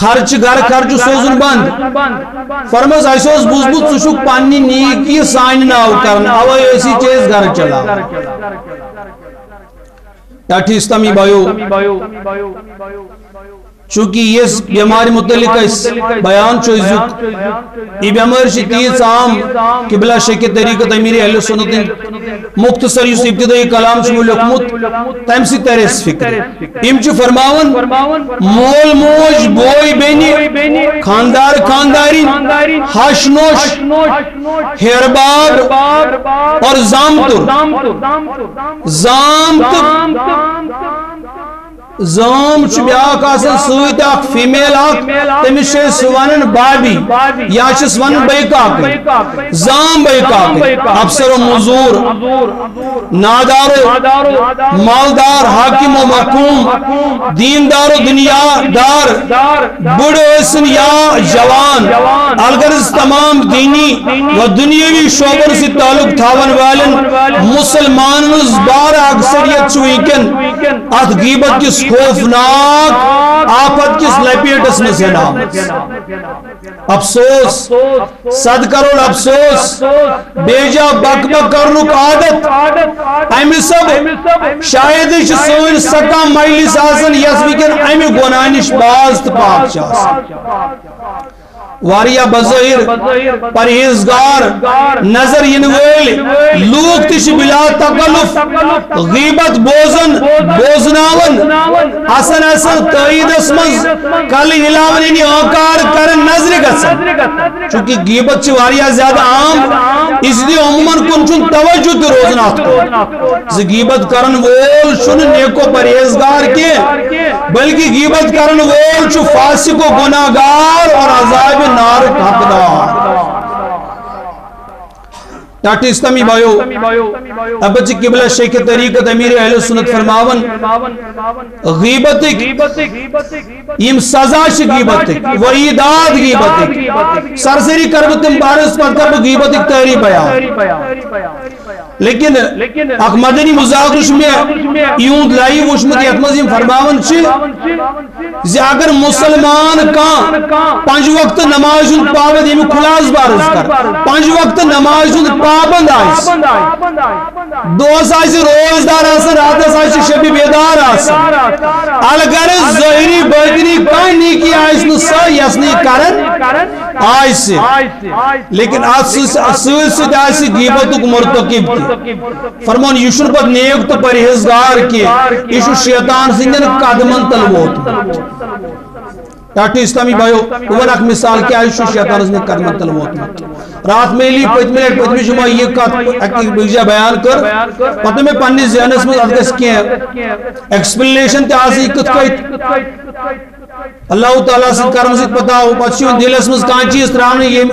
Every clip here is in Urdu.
خرچ گر خرچ سوزن بند فرمس اس بوزمت ژٕ پننہِ نیکی سانہِ ناو کران اوے اسی چیز گھر چلا ٹاٹھی اسلامی بھائیو چونکہ یہ بیمار متعلق بیان چوزک یہ بیمار تیز عام کہ بلا شک طریقہ امیر اہل سنت مختصر اس ابتدائی کلام سے لکھمت تم سی ترس فکر ام چھ فرماون مول موج بوئی بینی خاندار خانداری ہش نوش ہیرباب اور زام چھ بیاک آسن سویت اک فیمیل اک تمس چھ ونن بابی یا چھ ونن بیکاک زام بیکاک افسر و مزور نادار و مالدار حاکم و محکوم دیندار و دنیا دار بڑ ٲسِن یا جوان الغرض تمام دینی و دنیاوی شعبن سے تعلق تھاون والن مسلمان بار اکثریت چوئکن ات غیبت کس خوفناک آفت کس لپیٹس میں سنا افسوس صد کرو افسوس بیجا بک بک کرنک عادت امی سب شاید سون سکا مجلس آسن یس وکن امی گناہ باز تو پاک واریا بظاہر پرہیزگار نظر ینویل لوگ تش بلا تکلف غیبت بوزناون حسن تائید اسمز کل ہلاون یعنی آکار کرن نظر گسن چونکہ غیبت چھ واریا زیادہ عام اس لیے عموماً کن چون توجہ تو روزنات کو غیبت کرن وول چون نیکو پرہیزگار کے بلکہ غیبت کرن وول چھ فاسق و گناہگار اور عذاب نار حقدار ٹاٹھی اسلامی بھائیو اب بچی قبلہ شیخ طریقت امیر اہل سنت فرماون غیبتک یم سزا چھ غیبتک وعیدات غیبتک سرسری کربتم بارس پر کرب غیبتک تحری بیان لیکن اک مدنی مذاکرش میں یوں لائی وشمت یتمزیم فرماون چھ اگر مسلمان کان 5 وقت نماز پابند یم خلاص بارز کر 5 وقت نماز پابند آئیس دوس آئیسی روزدار آسن راتس آئیسی شبی بیدار آسن الگر ظاہری باطنی کائن نیکی آئیس نسا یسنی کرن آئیسی لیکن سویت آئیسی غیبتک مرتکب کی فرمان یشن پت نیک تو پرہیزگار کی یشو شیطان سندن قدمن تلوت ٹاٹھی اسلامی بھائیو وہ اک مثال کیا ہے شیطان سندن قدمن تلوت رات میں لی پتمی شما یہ کات ایک بجا بیان کر پتہ میں پنی ذہنس میں ادگس کی ایکسپلینیشن تے آسی کت کئی اللہ تعالیٰ سے کرم سے پتا ہو پچھو دل اس مز کان چیز ترانے یہ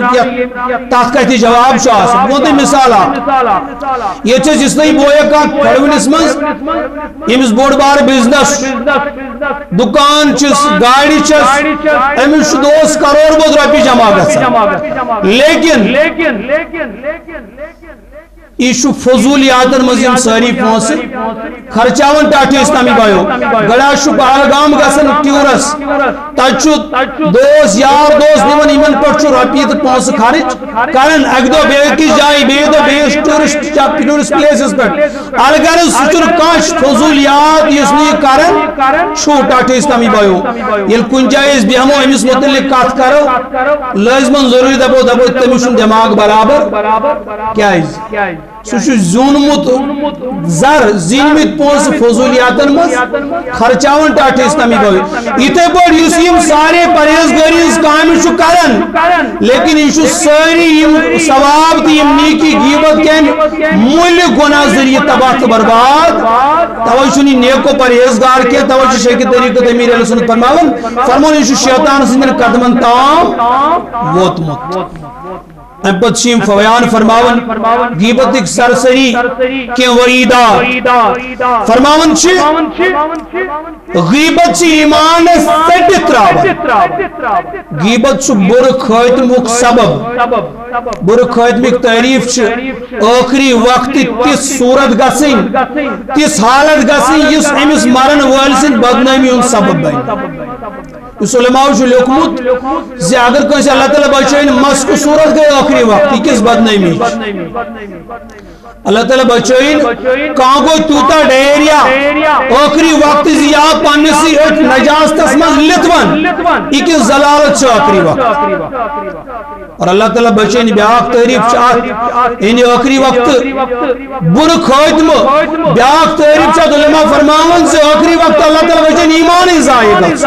تات کہتی جواب شاس وہ تے مثال یہ چیز جس نے بویا کا کھڑون اس مز امس بوڑ بار بزنس دکان چس گاڑی چس امس 2 کروڑ بود روپیہ جمع گژھان لیکن ایشو فضولیاتن مزیم ساری پونس خرچاون ٹاٹھی اسلامی بھائیو گڑا شو پہلگام گسن ٹیورس تچو دوست یار دوست نیون ایمن پر چو روپیہ تو پونس خرچ کرن اک دو بیکی جائی بے دو بیس ٹورسٹ پلیسز پر الگر سچن کاش فضولیات یسنی کرن شو ٹاٹھی اسلامی بھائیو یل کن جائز بھی ہمو امس متعلق کات کرو لازمن ضروری دبو تمیشن دماغ برابر کیا ہے سوچو زونمت زر زینمت پونس فضولیاتن مز خرچاون ٹاٹھی اسلامی بھائی ایتے بڑھ یسیم سارے پرہیزگاری اس کام شو کرن لیکن ایشو ساری ثواب تی نیکی غیبت کین مول گناہ ذریعہ تباہ برباد توجہ نیکو پرہیزگار کے توجہ شیخ طریقت امیر علیہ سنت فرماون ایشو شیطان سندن قدمن تام ووتمت پتشیم فویان فرماون غیبتک سرسری کے وعیدات فرماون غیبت چھ ایمان سٹ تراون غیبت چھ بر خاتمک سبب بر خاتمک تعریف چھ آخری وقت تس صورت گسن تس حالت گسن یس امس مرن وال سن بدنامی ان سبب بن اس علماء جو لکھمت زی اگر کنس اللہ تعالیٰ بچائن مسک صورت گئی آخری وقت یہ کس بدنامی اللہ تعالیٰ بچائن کہاں کوئی توتا ڈیریا آخری وقت زی یا پانسی ایک نجاست اسمز لتون یہ کس زلالت سے آخری وقت اور اللہ تعالیٰ بچائن بیاق تعریف چاہت انہی آخری وقت بر خاتم بیاق تعریف چاہت علماء فرماون سے آخری وقت اللہ تعالیٰ بچائن ایمان ہی زائد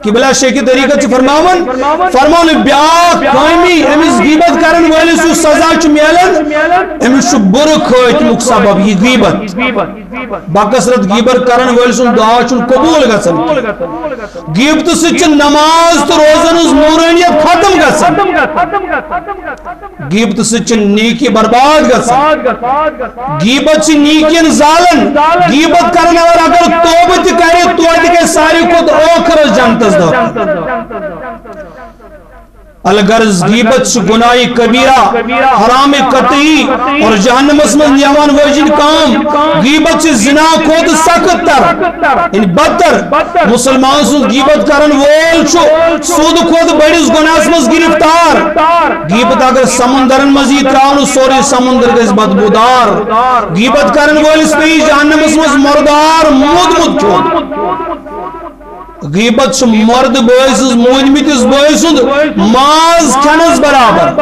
کہ بلا شیخ کی طریقت سے فرماون بیاق قائمی امیز غیبت کرن والی سو سزا چو میلن امیز شو برک خاتمک سبب یہ غیبت باکسرت غیبت کرن والی سو دعا چون قبول گسن غیبت سچن نماز تو روزن اس مورینیت ختم گسن غیبت سچن نیکی برباد گسن غیبت سے نیکین زالن غیبت کرن اور اگر توبت کرے تو کے ساری خود اوکر جنت الغرض غیبت سے گناہ کبیرہ حرام قطعی اور جہنم اسمن نیوان وجن کام غیبت سے زنا خود سخت تر ان بدتر مسلمان سن غیبت کرن وول چھو سود خود بڑیس گناہ اسمن گرفتار غیبت اگر سمندرن مزید تراؤن سوری سمندر گز بدبودار غیبت کرن وول اس پہ جہنم اسمن مردار مود چھو غیبت سے مرد بوئیسز مونمتس بوئیسند ماز کھنس برابر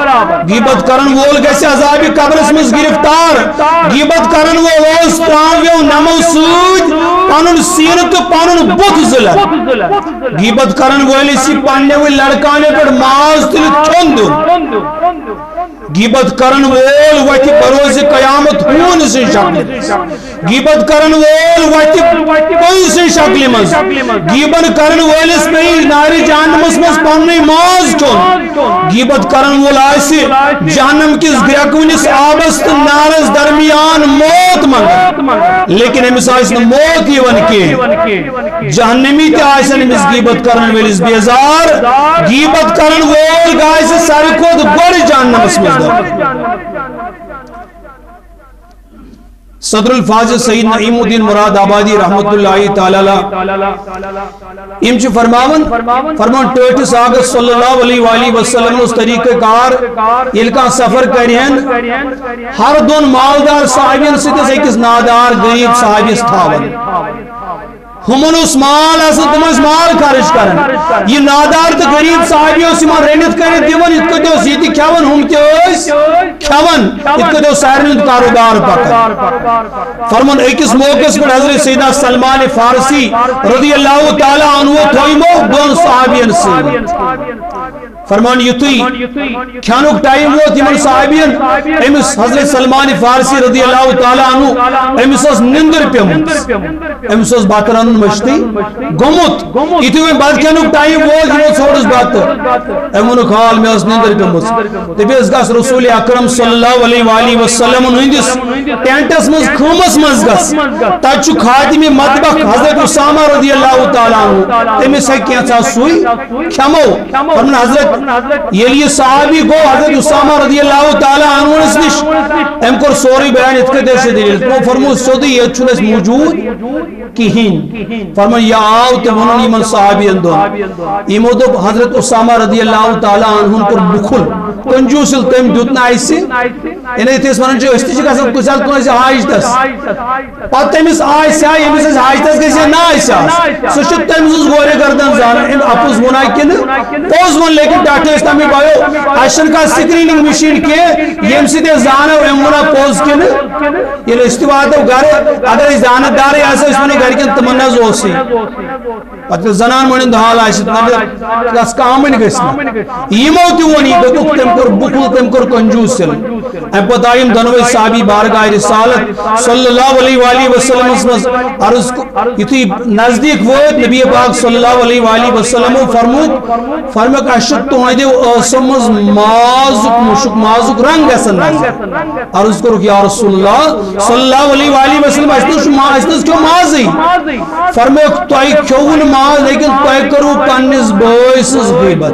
غیبت کرن وول گیسے عذاب قبرس میں گرفتار غیبت کرن وول اس پراویو نمو سوج پانن سینت پانن بوت زلت غیبت کرن وول اسی پاننے ہوئی لڑکانے پر ماز تل چھند غیبت کرن وول ویتی بروز قیامت ہون سے شکل غیبت کرن وول ویتی کوئی سے شکل مز غیبت کرن وولس پہ ناری جہنم اسمس پننی ماز چون غیبت کرن وول آسی جہنم کس گرکونس آبست نارس درمیان موت منگ لیکن امس آئیس موت ہی ون کے جہنمی تے آئیسن امس غیبت کرن وولس بیزار غیبت کرن وول گائیس ساری خود بڑی جہنم اسمس صدر الفاظ سید نعیم الدین مراد آبادی رحمت اللہ تعالی امچ فرماون ٹوٹس آگست صلی اللہ علیہ وسلم اس طریقہ کار یلکان سفر کرین ہر دون مالدار صحابین سیدس ایکس نادار غریب صحابیس تھاون ہمن اس مال ایسا تم اس مال خرچ کرن یہ نادار تو غریب صحابیوں سے مال رینت کرنے دیون اتکو دیو سیدی کھون ہم کے اس کھون اتکو دیو سائرن کاروبار پکر فرمان ایکس موقع پر حضرت سیدہ سلمان فارسی رضی اللہ تعالی عنہ تھوئیمو دون صحابین سے فرمان یتوی کھانوک ٹائم وہ تیمن صحابین امس حضرت سلمان فارسی رضی اللہ تعالی عنہ امس اس نندر پیمت امس اس باتران مشتی گمت اتو میں بعد کھانوک ٹائم وہ جنہوں چھوڑس باتر امونو خال میں اس نندر پیمت تبیز گاس رسول اکرم صلی اللہ علیہ وسلم انہندس ٹینٹس مز کھومس مز گس تاچو خاتمی مطبخ حضرت اسامہ رضی اللہ تعالی عنہ امس ہے کیا سوئی کھمو فرمان حضرت یہ صحابی کو حضرت اسامہ رضی اللہ تعالی عنہ اس نش ام کر سوری بیان اتکے دیشے دلیل وہ فرمو سودی یہ چھنس موجود کہیں فرمان یا آو تے ونن ایمن صحابی اندون ایمو دو حضرت اسامہ رضی اللہ تعالی عنہ پر بخل کنجوسل تیم دیتنا ایسی انہیں تیس ونن جو استی چکا سب کسال تو ایسے آئیش دس پت تیمیس آئیس آئی امیس ایسے آئیش دس کسی نا ایسے آس سوشت تیمیس اس گورے کردن زانا ان اپوز منائی کن پوز من لیکن ڈاکٹر اسلامی بایو اشن کا سکریننگ مشین کے یہ امسی دے زانا و امونا پوز کن یہ استواد ہے گھر اگر زانت دارے ایسے اس میں گھر کن تمنا زوسی پتہ زنان منن دحال آئیس کس کامن گسنا یہ موتی ونی دکھ تم کر بخل تم کر کنجوس سل اب بتائیم دنوی صحابی بارگاہ رسالت صلی اللہ علیہ وسلم اسمس عرض اتنی نزدیک وقت نبی پاک صلی اللہ علیہ وسلم فرمک اشد تو آئیدے اسمس مازک مشک مازک رنگ ایسن عرض کرو کہ یا رسول اللہ صلی اللہ علیہ وسلم اسنس کیوں مازی فرمک تو آئی کیون ماز لیکن تو آئی کرو پانیس بوئیسز غیبت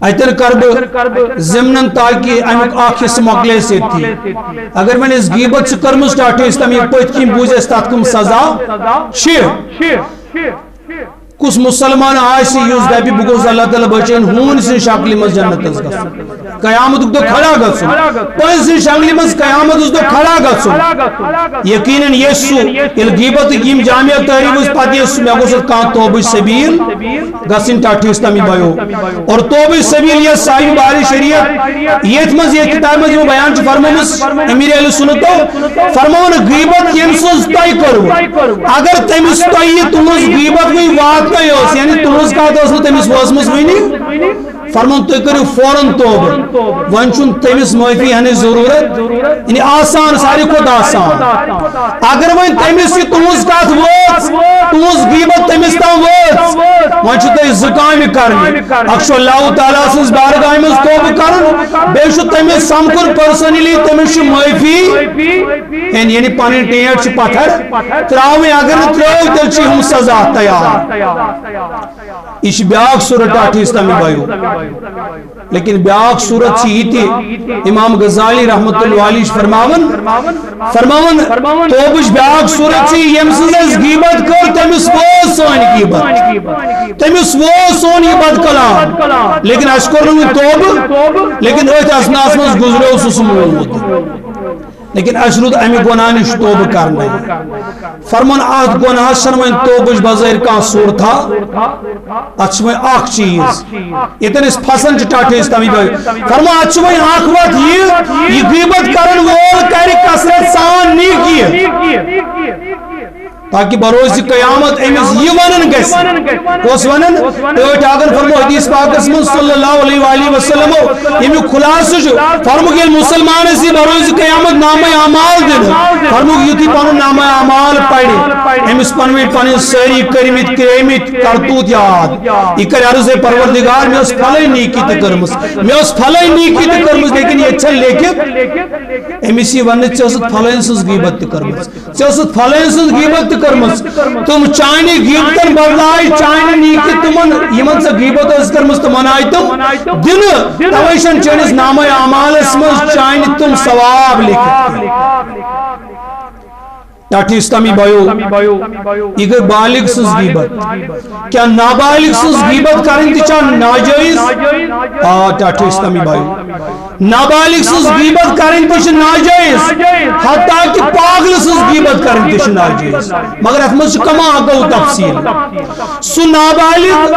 اتر کرب ضمن تاکہ امیک اخ حصہ مکلے سیتی اگر میں اس غیبت سے کرم سٹارٹ اسلامی پت کم بوز تات کم سزا کس مسلمان آسی یوز دبی بگوز اللہ تعالی بچین ہون سے شکل مز جنت از گسن قیامت دو کھڑا گسن پن سے شکل مز قیامت دو کھڑا گسن یقیناً یسو یل غیبت یم جامع تحریر اس پتہ یسو میں گوسط کان توبہ سبیل گسن ٹاٹھی اسلامی بایو اور توبہ سبیل یہ صحیح باری شریعت یہ مز یہ کتاب مز بیان چھ فرموس امیر اہل سنتو فرمون غیبت یم سوز تائی کرو اگر تمس تائی تمس غیبت وی وات یعنی تمس کات اس تمس وسمس ونی فرمان تو کرو فوراً توبہ ون چون تمس معافی ہنے ضرورت یعنی آسان ساری کو آسان اگر ون تمس یہ تمس کات وات تمس غیبت تمس تام وات ون چھ تے زکام کرنی اکشو اللہ تعالی سز بارگاہ میں توبہ کرن بے شو تمس سمکر پرسنلی تمس معافی یعنی پانی ٹیٹ چھ پتھر تراوی اگر تراو تیل چھ ہم سزا تیار اس بیاق صورت آٹھی اسلامی بھائیو لیکن بیاق صورت سی تھی امام غزالی رحمت اللہ علیہ فرماون توبش بیاق صورت سی یمسز غیبت کر تمس وہ سون غیبت تمس وہ سون غیبت کلام لیکن اشکر نو توبہ لیکن اوت اسناس مز گزرو سمود لیکن اشرود امی گناہ نش توبہ کرنا فرمان آت گناہ شنوین توبش بظاہر کان سور تھا اچھویں آخ چیز اتن اس پھسن چٹاٹھے اسلامی بھائی فرمان اچھویں آخ وقت یہ غیبت کرن وول کری کسرت سان نہیں کیے تاکہ بروز قیامت امیز یہ ونن گیس کس ونن ایوٹ آگر فرمو حدیث پاک اسم صلی اللہ علیہ وآلہ وسلم یہ خلاص جو فرمو کہ مسلمان اسی بروز قیامت نام اعمال دن فرمو کہ یتی پانو نام اعمال پڑی امیز پانویٹ پانی سری کریمت کریمت کرتوت یاد یہ کر عرض پروردگار میں اس پھلائی نیکی تکرمس میں اس پھلائی نیکی تکرمس لیکن یہ اچھا لیکن امیسی ونن چاہست پھلائی سز غیبت تکرمس چاہست پھلائی سز غیبت کرمس تم چانی غیبتن بدلائی چانی نیکی تمن یمن سے غیبت اس کرمس تمن آئی تم دن تویشن چانیس نام اعمال اسمز چانی تم ثواب لکھت ٹاٹھی اسلامی بھائیو یہ بالغ سز غیبت کیا نابالغ سز غیبت کریں تی چاہ ناجائز ٹاٹھی اسلامی بھائیو نابالغ سز غیبت کریں تی چاہ ناجائز حتیٰ کہ پاگل سز غیبت کریں تی چاہ ناجائز مگر اتمنز کما آگو تفصیل سو نابالغ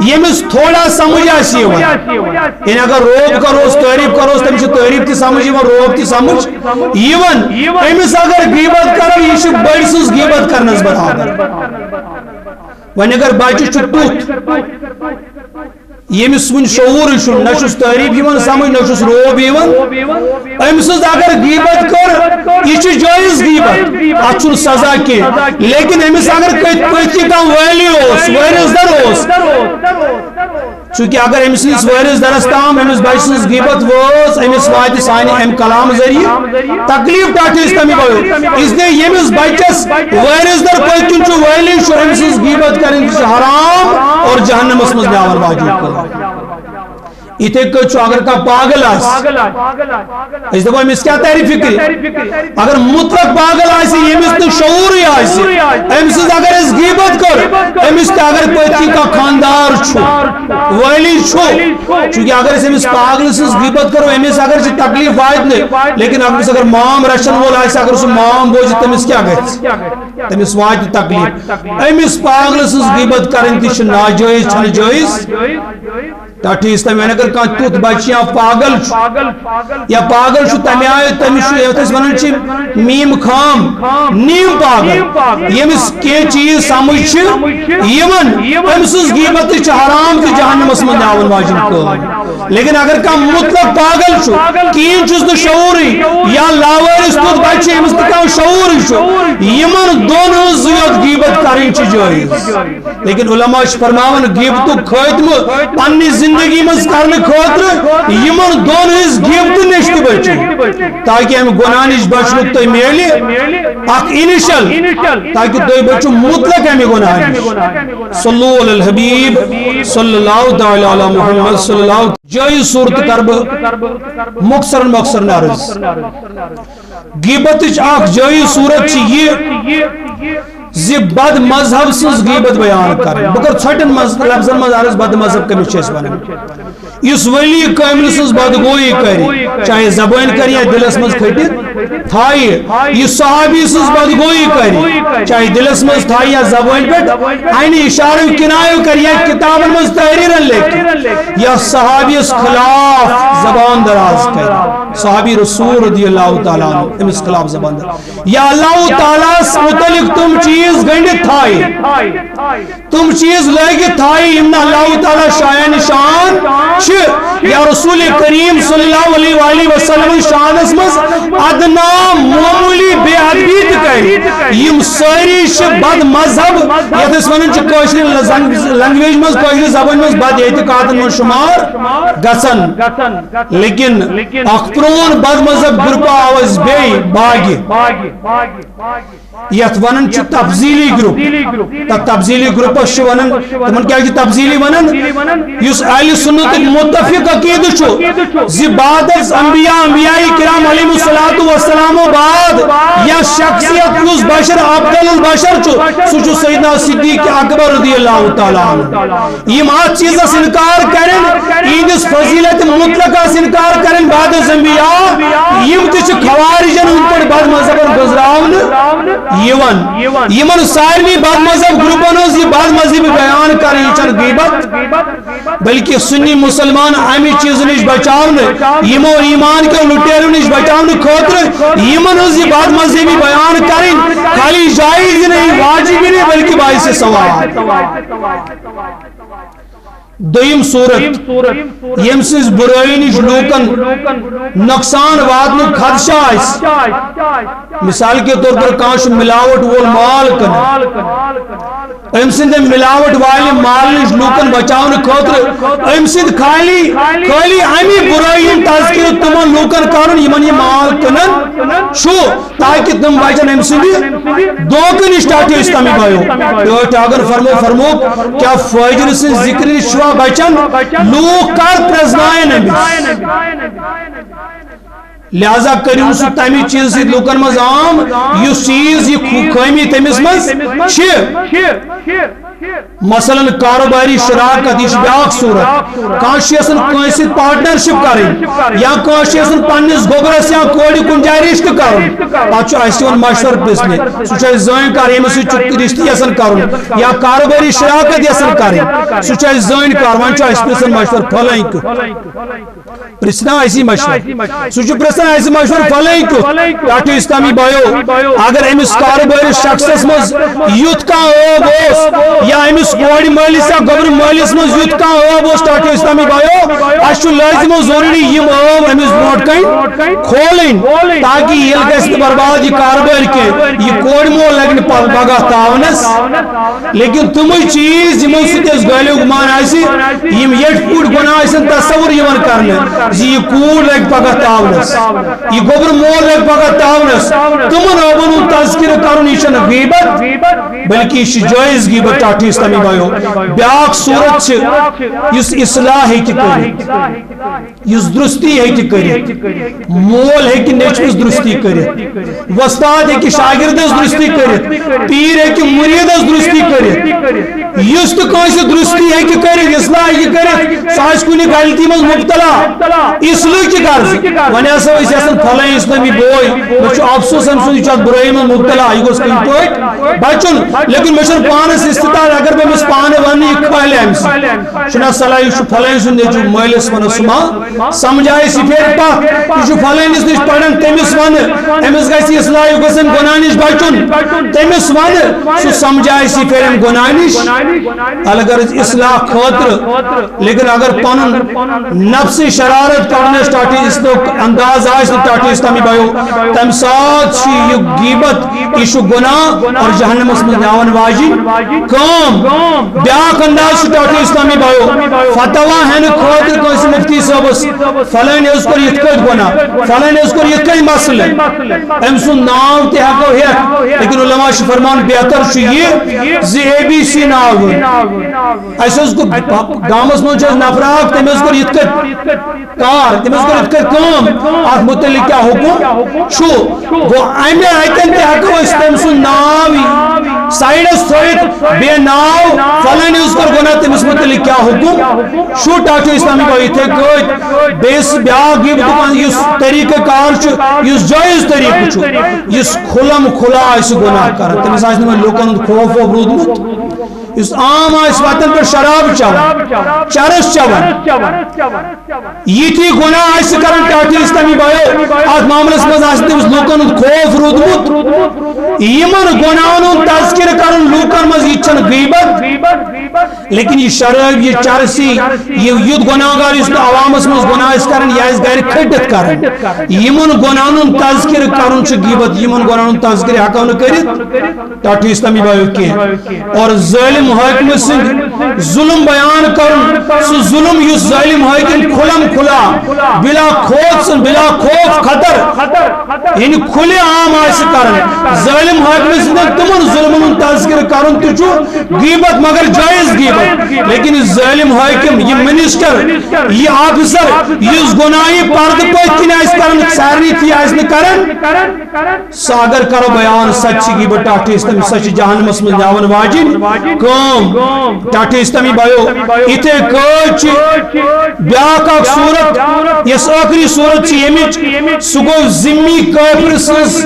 یہ میں تھوڑا سمجھ آسی ہوا یعنی اگر روب کروس تعریف کروس تم چاہ تعریف تی سمجھ ایون روب تی سمجھ ایون ایمس اگر غیبت کرو یہ شک بڑی سز غیبت کرنس برابر ون اگر بچہ ٹوت یمس ون شعور نشس تعریف یون سمجھ نشس روب یون امس اگر غیبت کر یہ جائز غیبت اتھ سزا کی لیکن امس اگر پتہ کم ویلیو ویرس در چونکہ اگر امس نس ویرس درس تام امس بچہ سز غیبت وس امس وات سانہ ام کلام ذریعہ تکلیف ٹاٹھی اسلامی بھائیو اس لیے یمس بچس ویرس در پتہ چھ ویلی امس سز غیبت کرن حرام اور جہنمس مز نیاور واجب اتھے کچھ اگر کا پاگل آس اس دفعہ امس کیا تعریف فکر اگر مطلق پاگل آسی یمس تو شعور ہی آسی امس اگر اس غیبت کر امس کا اگر پتی کا خاندار چھو ویلی چھو چونکہ اگر اس پاگل سے غیبت کرو امس اگر سے تکلیف واحد نہیں لیکن اگر مام رشن وول آسی اگر اس مام بوجھ تمس کیا گئے تمس واحد تکلیف امس پاگل سے غیبت کرن تی ناجائز چھن جائز ٹاٹھی اسلامی اگر کان توت بچیاں پاگل یا پاگل چھو تمی آئے تمی چھو ایتس ونن چھ میم خام نیم پاگل یمس کی چیز سمجھ یمن امسز غیبت چھ حرام تی جہنم اس من آون واجن کو لیکن اگر کان مطلق پاگل چھو کین چھس تو شعوری یا لاوارس توت بچی امس تکان شعوری چھو یمن دونوں زیاد غیبت کریں چھ جائز لیکن علماء فرماون غیبتو خاتم پنی زندگی مز کرنے خاطر یمن دون ہز گیبت نش تہ بچو تاکہ ہم گناہ نش بچنک تہ میلہِ اخ انیشل تاکہ تہ بچو مطلق ہم گناہ نش صلو علی الحبیب صلی اللہ تعالی علی محمد صلی اللہ جائز صورت کرب مختصر مختصر عرض غیبت اخ جائز صورت یہ زی بد مذہب سز غیبت بیان کر بکر چھٹن لفظن مز عرض بد مذہب کمس چھ ونان اس ولی کامل سز بدگوئی کری چاہے زبان کری یا دلس مز کھٹت تھائی یہ صحابی سز بدگوئی کری چاہے دلس مز تھائی یا زبان پٹ عین اشارہ کنایہ کری یا کتاب مز تحریر لکھ یا صحابی اس خلاف زبان دراز کری صحابی رسول رضی اللہ تعالی عنہ امس خلاف زبان دراز یا اللہ تعالی متعلق تم چیز گنڈ تھائی تم چیز لگی تھائی امنا اللہ تعالی شاہ نشان یا رسول کریم صلی اللہ علیہ وآلہ وسلم شان اسمز ادنا معمولی بے عدبیت کر یم ساری بد مذہب یت اس ونن کوشر لنگویج مز کوشر زبان مز بد اعتقاد من شمار گسن لیکن اخپرون بد مذہب گروپا آواز بے باغی یت ونن تفضیلی گروپ تفضیلی گروپ ونن تمن کیا تفضیلی ونن یس اہل سنت متفق عقید چھو زی بعد از انبیاء کرام علیہ الصلوۃ والسلام بعد یا شخصیت یس بشر افضل البشر چھو سو سیدنا صدیق اکبر رضی اللہ تعالی عنہ یم ات چیز اس انکار کرن ایندس فضیلت مطلقہ انکار کرن بعد از انبیاء یم تچ خوارجن ان پر بعد مذہب گزراون یمن سارمی بد مذہب گروپن یہ بد مذہب بیان کریں چن غیبت بلکہ سنی مسلمان امی چیز نش بچاؤن یمو ایمان کے لٹیرو نش بچاؤن خاطر یمن یہ بد مذہبی بیان کریں خالی جائز نہیں واجب نہیں بلکہ باعث ثواب دویم صورت یم سز برائی نش لوکن نقصان واتن خدشہ آئیس مثال کے طور پر کانش ملاوٹ وول مال کن ام سند ملاوٹ والی مال نش لوکن بچاؤن خاطر ام سند خالی امی برائی تذکر تمن لوکن کرن یمن یہ مال کنن شو تاکہ تم بچن ام سند دوک نش ٹاٹی استمی بایو اگر فرمو کیا فائدہ سن ذکر نشوا بچن لوگ کر پرزنائن لہذا کریوں سو تمی چیز سے لوکن مز عام یہ چیز یہ خیمی تمیز مز مثلا کاروباری شراکت یہ بیاق صورت کانشی اسن کانسی پارٹنرشپ کریں یا کانشی اسن پانیس گوبرس یا کوڑی کنجائی رشت کریں آچو ایسی ان مشور پسنے سوچائی زوین کار ہم اسی چکی رشتی اسن کریں یا کاروباری شراکت اسن کریں سوچائی زوین کار وانچو ایسی پسن مشور پھلائیں کو پرسنا ایسی مشور سوچو پرسنا ایسی مشور پھلائیں کو کاٹو اسلامی بایو اگر امس کاروباری شخص اسمز یوت کا اوگ یا امس کوڑی مالس یا گبر مالس مز یوت کا اوب اس ٹاٹو اسلامی بایو اشو لازم و ضروری یم اوب امس بروٹ کہیں کھولیں تاکہ یہ گیس برباد یہ کاربار کے یہ کوڑی مول لگن پگہ تاونس لیکن تمہیں چیز یمو سیدھس گالیو گمان آئیسی یم یٹ پوٹ گناہ آئیسن تصور یمن کرنے یہ کوڑ لگ پگہ تاونس یہ گبر مول لگ پگہ تاونس تمن اوبن تذکر کرن یہ غیبت بلکہ یہ جائز غیبت ٹاٹو اسلامی بایو بیاق صورت اس اصلاح ہے کہ کری اس درستی ہے کہ کری مول ہے کہ نیچمس درستی کری وستاد ہے کہ شاگردس درستی کری پیر ہے کہ مریدس درستی کری اس تو کون سی درستی ہے کہ کری اصلاح ہے کہ کری ساس کنی غلطی مز مبتلا اصلاح کی غرض ونیا سو اس اصل پھلائیں اسلامی بوئی مجھے افسوس ہم سو چاہت برائی مز مبتلا یہ گوز کئی پوٹ بچن لیکن مجھے پانس استطاعت اگر میں اس پانے ونی ایک پہلے ہم سے شنا صلاح یہ پھلائیں سن جو مہلس من سما سمجھائے سی پھر پا یہ پھلائیں اس نش پڑھن تیمس ون امس گئی اصلاح یہ گسن گناہ بچن تیمس ون سو سمجھائے سی پھر ہم گناہ اگر اصلاح خاطر لیکن اگر پن نفس شرارت کرنے ٹاٹی اس انداز آئے ٹاٹی اسلامی بایو تم ساتھ یہ غیبت یہ گناہ اور جہنم اس میں ناون واجب کام بیاک انداز ٹاٹو اسلامی بھائیو فتوا ہے خاطر کوئی مفتی صاحبس فلان اس کو یہ کت گنا فلان اس کو یہ کئی مسئلہ ام سن نام تے ہکو ہے لیکن علماء فرمان بہتر یہ زی اے بی سی ناو ایسے اس کو گامس میں جو نفراق تم اس کو یہ کت کار تم اس کو یہ کت کام آپ متعلق کیا حکم شو وہ ایمے آئیتن تے ہکو اس تم سن ناوی سائیڈس تھوئیت بے ناو فلان اس کو گنا تم اس متعلق کیا حکم شو ٹاٹو اسلامی کو یہ تھے کوئی بیس بیاگ یہ بکان یہ طریقہ کار چھو یہ جائز طریقہ چھو یہ کھلم کھلا اس گناہ کر تم اس آئیسنے میں لوکن خوف و برود اس عام آئیس وطن پر شراب چاون چرس چاون یہ تھی گناہ آئیس کرن ٹاٹو اسلامی بھائیو آج معاملس میں آئیسنے اس لوکن خوف رودمت ایمن گناہن تذکر کرن لوکن مز یہ چھن غیبت لیکن یہ شراب یہ چرسی یہ یود گناہ گار اس عوام اس مز گناہ اس کرن یا اس گھر کھڑت کرن ایمن گناہن تذکر کرن چھ غیبت ایمن گناہن تذکر حقاون کرت ٹاٹو اسلامی بھائیو کی اور ظالم حاکم سنگ ظلم بیان کرن سو ظلم یو ظالم حاکم کھلم کھلا بلا خوف سن بلا خوف خطر یعنی کھلے عام آئیس کرن ظالم حاکم سنگ تمن ظلمن تذکر کرن تجھو غیبت مگر جائز غیبت لیکن ظالم حاکم یہ منسٹر یہ آفیسر یہ گناہی پرد پوچھ کی نائس کرن سارنی تھی آئیس نے کرن ساگر کرو بیان سچی غیبت ٹاٹو اسلامی سچ جہنم اس میں جاون واجن ٹاٹو اسلامی بھائیو اتھے کوچ بیاک اک صورت یس آخری صورت چی یمچ سگو ذمی کافر سنس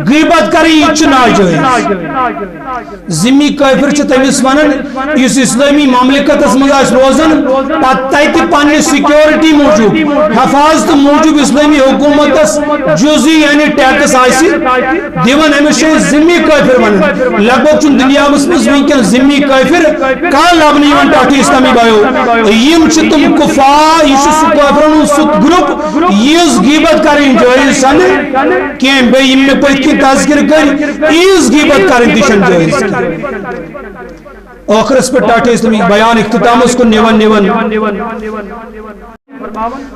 غیبت کری یہ ناجائز ذمی کافر چھ تمس ونن اس اسلامی مملکت اس مزاج روزن پتہ پنہ سیکیورٹی موجود حفاظت موجود اسلامی حکومت اس جزئی یعنی ٹیکس آئی دیون امس ذمی کافر ونن لگ بھگ چھ دنیا میں ونکن ذمی کافر کان لبنی ون ٹاٹو اسلامی بھائیو یم چھ تم کفار یہ سو کافرن سو گروپ یہ غیبت کریں جائز سن کیم بے یم میں پتھ کی تذکر کر اس غیبت کریں تشن جائز آخرس پر ٹاٹو اسلامی بیان اختتام اس کو نیون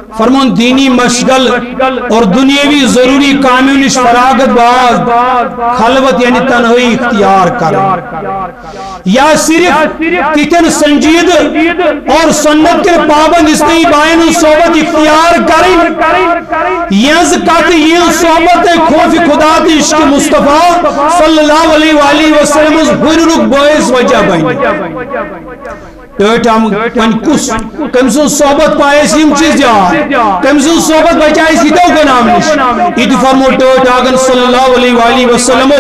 فرمان دینی مشغل اور دنیاوی ضروری کامیوں نش فراغت بعد خلوت یعنی تنہائی اختیار کر یا صرف کتن سنجید اور سنت کے پابند اسلامی بائن صحبت اختیار کریں یز کت یہ صحبت خوف خدا عشق مصطفیٰ صلی اللہ علیہ وآلہ وسلم حررک باعث وجہ بین ٹام ون کس کم سن صحبت پائس یم چیز جان کم سن صحبت بچائس یہ تو گناہ نش یہ فرمو ٹوٹ آگن صلی اللہ علیہ وآلہ وسلم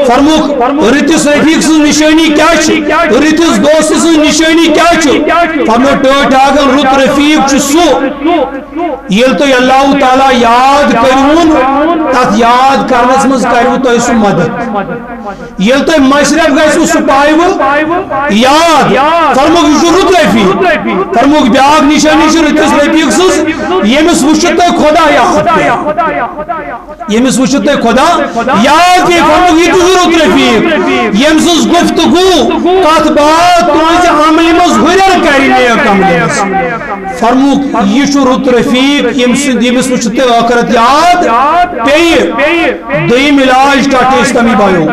فرمو رتس رفیق سن نشانی کیا چھ رتس دوست سن نشانی کیا چھ فرمو ٹوٹ آگن رت رفیق چھ سو یل تو اللہ تعالی یاد کرون تات یاد کرنس مز کرو تو اس مدد یل تو مشرف گژھو سہ پائیو یاد فرمو رت رفیق فرمو بیاگ نشانی چھ رتس رفیق سز یمس وچھت خدا یاد یمس وچھت خدا یاد کہ فرمو یہ تو رت رفیق یمس گفتگو کت بات تہذ عمل مز ہرر کرنے عمل فرمو یہ چھ رت رفیق یمس وچھت آخرت یاد پیہ دویم علاج ٹاٹو اسلامی بھائیو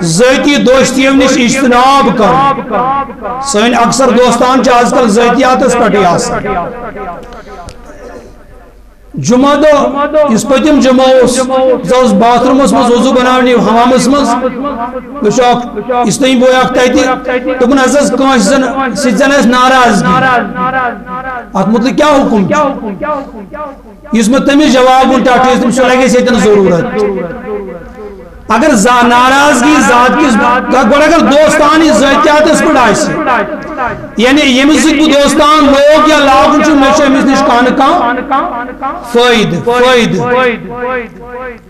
ذاتی دوستیوں نش اجتناب کر سن اکثر دوستان چھ آج کل ذاتیات اس پٹی آس جمعہ دو اس پتم جمعہ اس باتھ روم اس مز وضو بناونی حمام اس مز گشاک اس تین بویا اکتائی تو کن عزیز کانش زن اس ناراضگی ات مطلب کیا حکم اس میں تمیز جواب ان ٹاٹو اس میں لگے سے اتنا ضرورت اگر ناراضگی ذات کی اگر دوستانی ذاتیات اس پر آئیسی یعنی یہ مزید کو دوستان لوگ یا لاغن چو میشہ امس نش کان فائد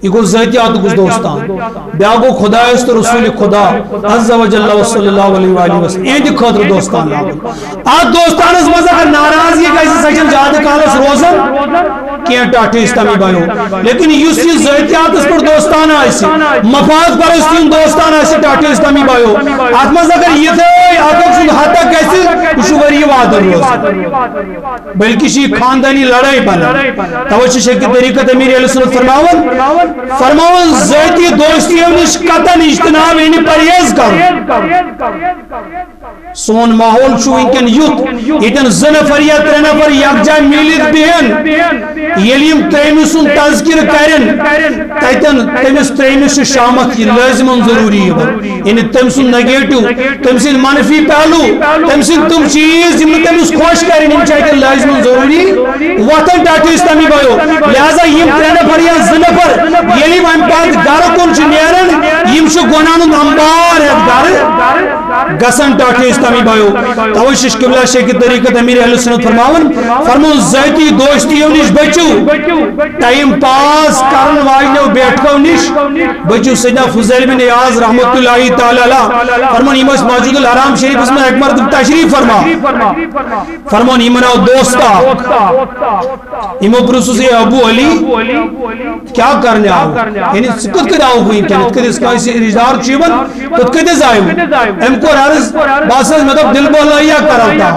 یہ گو ذاتیات کچھ دوستان بیا گو خدا است رسول خدا عز و جل و صلی اللہ علیہ وآلہ وسلم این خاطر دوستان لاغن آج دوستان اس مزہ اگر ناراضگی کا اس سچن جاد کالس روزن کیا ٹاٹھے استامی بھائیو لیکن یہ ذاتیات اس پر دوستانہ آئیسی مفاد پرستین دوستانہ آئیسی ٹاٹھے استامی بھائیو آتماز اگر یہ تھے آتم سن حتا کیسے کشوری وعدر روز بلکہ شی خاندانی لڑائی بنا توجہ شکی طریقت امیر علیہ السلام فرماون ذاتی دوستیوں نش قطن اجتناب یعنی پرہیز کرو سون ماحول چھو انکن یوت ایتن زن نفر یا ترے نفر یک جائے میلیت بہن یلیم تریمسون تذکر کرن تیتن تیمس تریمس شامت لازم ضروری ہے یعنی تمسون نگیٹو تمسون منفی پہلو تمسون تم چیز جن تمس خوش کرن ان چاہتے لازم ضروری وطن ٹاٹھی اسلامی بھائیو لہذا یم ترے نفر یا زن نفر یلیم ہم پاس گھر کن چنیرن یم شو گنانون امبار ہے گھر گسن ٹاٹھی اسلامی بھائیو توشش قبلہ شیخ طریقت امیر اہل سنت فرماون ذاتی دوستیوں نش بچو ٹائم پاس کرن واجنو بیٹھکو نش بچو سیدنا فضیل بن عیاض رحمت اللہ تعالی علیہ فرمان امام مسجد الحرام شریف اس میں ایک مرتبہ تشریف فرمان امام دوستا امام پرسو سے ابو علی کیا کرنے آؤ یعنی سکت کر آؤ ہوئی کہنیت کر اس کا اسی رجدار چیون کت کتے زائیو ام کو رارز باسز مطلب دل بولائیہ کراتا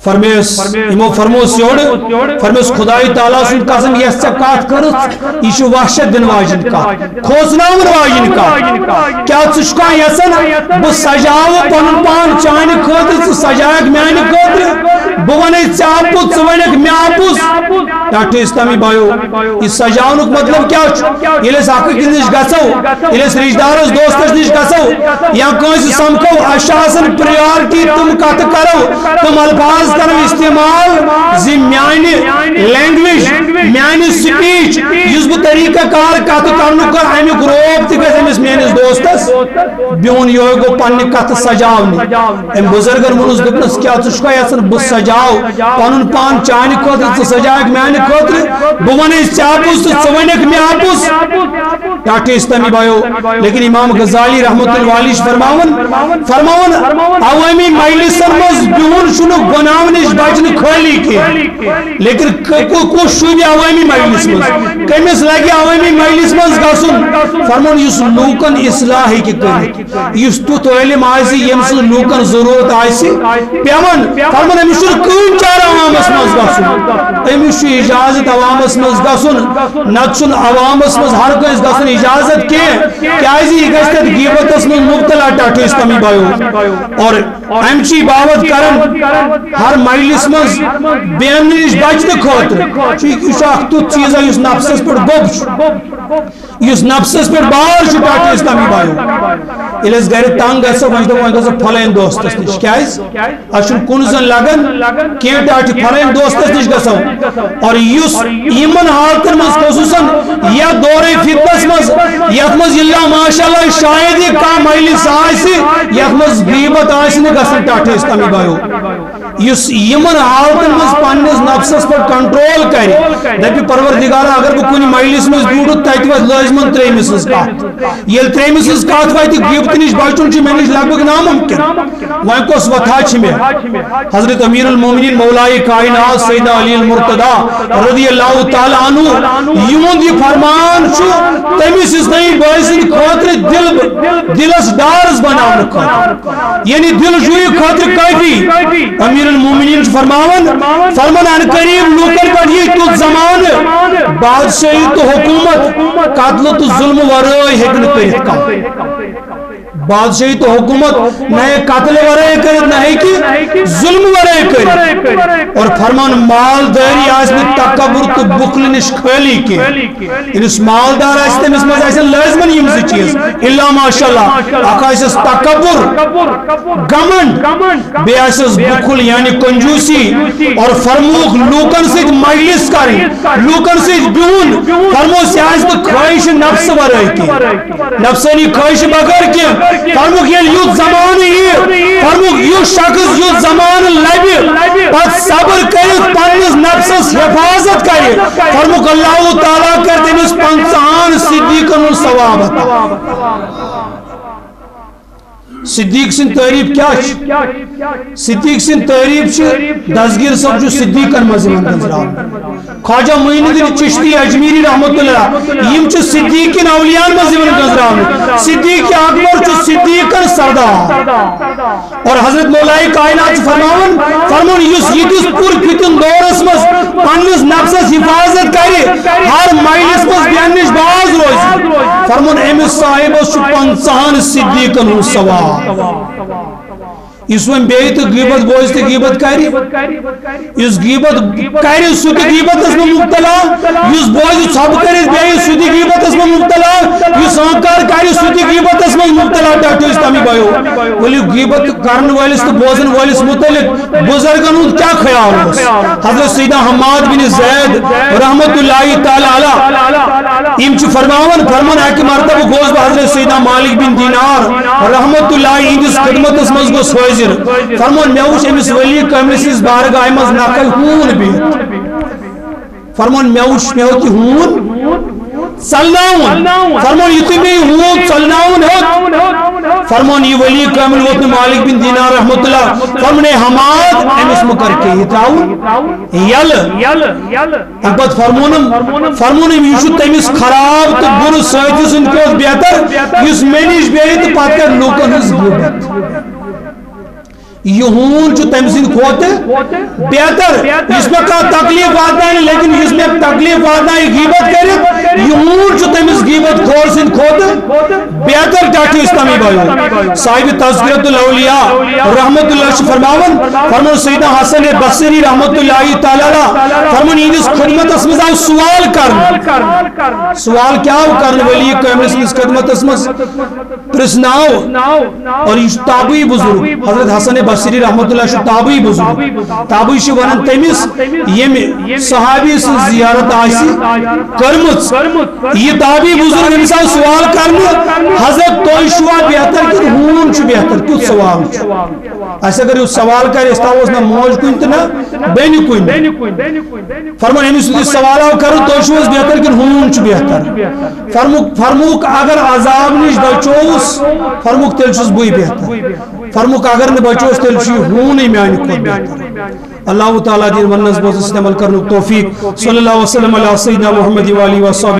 فرمیس امو فرموس یوڑ فرمیس خدای تعالیٰ سن قسم یہ سکات کرت یہ وحشت دن واجن کا کھوزناور واجن کا کیا چشکا یسن بس سجاو پن پان چاہنے خطر سجائک میانی خطر بوانے چاپوت سوانک میاپوس ٹاٹھے اسلامی بھائیو اس سجاونک مطلب کیا یہ لیس حقیق نش گسو یہ لیس رشدارس دوستش نش گسو یا کوئی سمکو اشاسن پریارٹی تم کت کرو تم الفاظ کرو استعمال زی میانی لینگویج میانی سپیچ یس بو طریقہ کار کت کرنو کر ہمی گروپ تکس ہمس میانس دوستس بیون یہ گو پنی کت سجاونی ام بزرگر منس دپنس کیا چشکا یسن بس سجاو پنن پان چانی خطر سجائک میانی خطر بوانے چاپوس ثوانک میاپوس ٹاٹھے اسلامی بھائیو لیکن امام غزالی رحمت اللہ علیہ فرماون عوامی مجلسن مز بیون شنو گناونش بچن خالی کی لیکن کو شوبی عوامی مجلس مز کمس لگی عوامی مجلس مز گسن فرماون یس لوکن اصلاح کی کر یس تو علم آسی یمس لوکن ضرورت آسی پیون فرماون امس کون چار عوامس مز گسن امس اجازت عوامس مز گسن نتسن عوامس مز ہر کس گسن اجازت کی کیازی گشت غیبتس مز مبتلا ٹاٹھے اسلامی بھائیو اور امچی باوت کرن ہر مجلس مز بین نش بچن خاطر چونکہ یہ تیت چیز ہے اس نفسس پر گوب اس نفسس پر بار ٹاٹھے اسلامی بھائیو یس گر تنگ گھو ون گھو پھلین دوستس نش کیاز اچھن کن زن لگن کی ٹاٹھے پھلین دوستس نش گھو اور اس یمن حالتن مز خصوصاً یا دور فتنس مز یت مز اللہ ماشاءاللہ شاید یہ کا مجلس آسی یت مز غیبت آسی نہ گژھن ٹاٹھے اسلامی بھائیو اس یمن حالتن مز پنس نفسس پر کنٹرول کر دپی پروردگارا اگر بہ کن مجلس مز بیوٹھ تت وت لازمن تریمس کت یل تریمس کت وت غیبت نش بچن مے نش لگ بھگ ناممکن وۄنۍ کۄس وتھا چھ مے حضرت امیر المومنین مولائے کائنات سیدنا علی المرتضی رضی اللہ تعالی عنہ یہند یہ فرمان تمس اسلائی بھائی سند خاطر دلس ڈارس بناؤن خاطر یعنی دل جوئی خاطر کافی امیر المومنین فرمان ان قریب لوکن پر یہ تو زمان بادشاہی تو حکومت قتل تو ظلم ورائے ہیکن کرت کم بادشاہی تو حکومت نہ قتل ورائے کرت نہ کہ ظلم ورائے کرت اور فرمان مالداری آس میں تکبر تو بخل نش خالی کی اس مالدار آس تمس مز آسن لازمن یم زٕ چیز الا ماشاءاللہ اکھ آسس تکبر گمنڈ بے آسس بخل یعنی کنجوسی اور فرموک لوکن سۭتۍ مجلس کریں لوکن سۭتۍ بہن فرمو سیاس تو خواہش نفس ورائے کی نفسانی خواہش بغیر کی فرموک یہ یوت زمان یہ فرموک یہ شخص یوت زمان لبی پت صبر کرت پنس نفسس حفاظت کرے فرموک اللہ تعالیٰ کر تمس 50 صدیقن ثواب عطا صدیق سن تعریف کیا صدیق سن تعریف دستگیر صاحب جو صدیقن مزمن گزران خواجہ معین الدین چشتی اجمیری رحمت اللہ یم چھ صدیقین اولیان مزمن گزران صدیق اکبر چھ صدیقن سردار اور حضرت مولا کائنات فرمان یس یتس پور فتن دورس مز پنس نفسس حفاظت کرے ہر مائلس مز بیانش باز روز فرمان امس صاحبس 50 صدیقن ہن سوال اس ون بیت غیبت بوز تے غیبت کری اس غیبت کری سو تے غیبت اس میں مبتلا اس بوز چھپ کرے بے سو تے غیبت اس میں مبتلا اس انکار کری سو تے غیبت اس میں مبتلا ڈاکٹر اسلامی بھائیو ولی غیبت کرن والس تو بوزن والس متعلق بزرگن کیا خیال ہے حضرت سیدنا حماد بن زید رحمت اللہ تعالی علیہ ام چ فرمان ایک مرتبہ گوز حضرت سیدنا مالک بن دینار رحمت اللہ اس خدمت اس مز گوس فرمان میوش امس ولی کامل بارگاہ مز نقل ہون بیت فرمان میوش میو کی ہون چلناون فرمان یتھ میں ہون چلناون فرمان یہ ولی کامل ووت مالک بن دینار رحمت اللہ فرمان حماد امس مکر کے یہ تراون یل پت فرمونم یہ تمس خراب تو بر ساتھی سن کو بہتر اس مینش بیت پتہ کر لوکن ہز غیبت یہ ہون جو تم سن کھوت بہتر اس میں کا تکلیف آتا ہے لیکن اس میں تکلیف آتا ہے غیبت کرے یہ ہون جو تم اس غیبت کھور سن کھوت بہتر ڈاکٹر اسلامی بھائیو صاحب تذکرۃ الاولیاء رحمت اللہ فرمان سیدنا حسن بصری رحمت اللہ تعالی فرمان اس خدمت اس میں سوال کرنا سوال کیا کرنا ولی کامل اس خدمت اس میں پرسناو اور یہ تابعی بزرگ حضرت حسن بصری رحمت اللہ شو تابعی بزرگ تابعی شو ونن تمس یم صحابی سے زیارت آسی کرمت یہ تابعی بزرگ انسان سوال کرنا حضرت تو شوا بہتر کہ ہون چھ بہتر کیوں سوال ایسا اگر اس سوال کرے استاوس نہ موج کوئی تنا بین کوئی فرمان امس سوال او کرو تو شوا بہتر کہ ہون چھ بہتر فرموک اگر عذاب نش بچوس فرموک تیل چھس بوئی بہتر فرموک اگر نہ بچوس تیل چھ ہون میانی کو بہتر اللہ تعالی دین ونس بوز استعمال کرنے توفیق صلی اللہ وسلم علی سیدنا محمد و علیہ وسلم